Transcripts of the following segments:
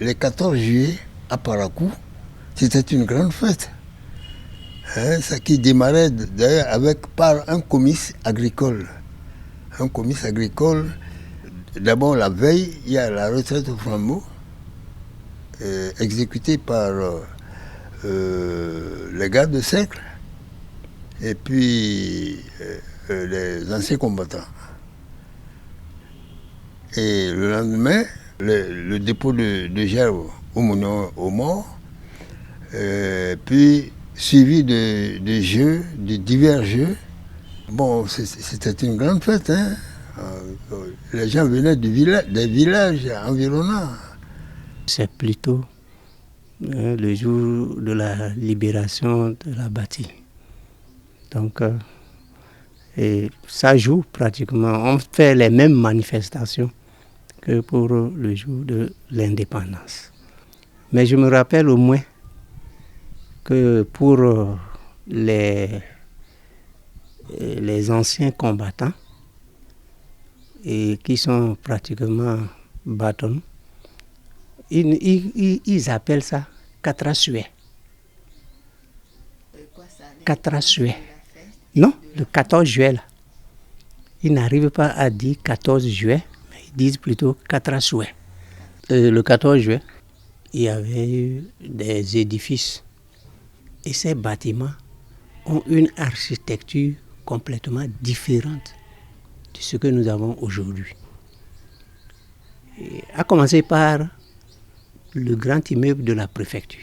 le 14 juillet, à Parakou, c'était une grande fête. Ça qui démarrait d'ailleurs par un comice agricole. Un comice agricole, d'abord la veille, il y a la retraite au flambeau, exécutée par les gardes de cercle et puis les anciens combattants. Et le lendemain, le dépôt de gerbe au monument aux morts, puis suivi de jeux, de divers jeux. Bon, c'était une grande fête, hein. Les gens venaient des villages environnants. C'est plutôt le jour de la libération de la bâtie. Donc, et ça joue pratiquement. On fait les mêmes manifestations que pour le jour de l'indépendance. Mais je me rappelle au moins que pour les anciens combattants, et qui sont pratiquement bâtonnus, ils appellent ça Catrasuet. Catrasuet. Non, le 14 juillet. Là. Ils n'arrivent pas à dire 14 juillet, mais ils disent plutôt Catrasuet. Le 14 juillet, il y avait eu des édifices. Et ces bâtiments ont une architecture complètement différente de ce que nous avons aujourd'hui. Et à commencer par le grand immeuble de la préfecture.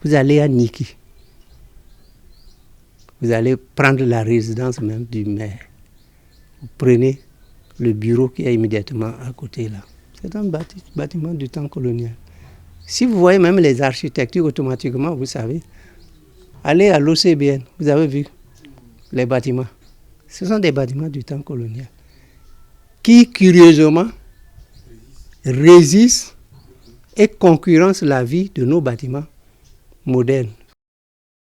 Vous allez à Niki. Vous allez prendre la résidence même du maire. Vous prenez le bureau qui est immédiatement à côté là. C'est un bâtiment du temps colonial. Si vous voyez même les architectures automatiquement, vous savez. Allez à l'OCBN, vous avez vu les bâtiments. Ce sont des bâtiments du temps colonial qui, curieusement, résistent et concurrencent la vie de nos bâtiments modernes.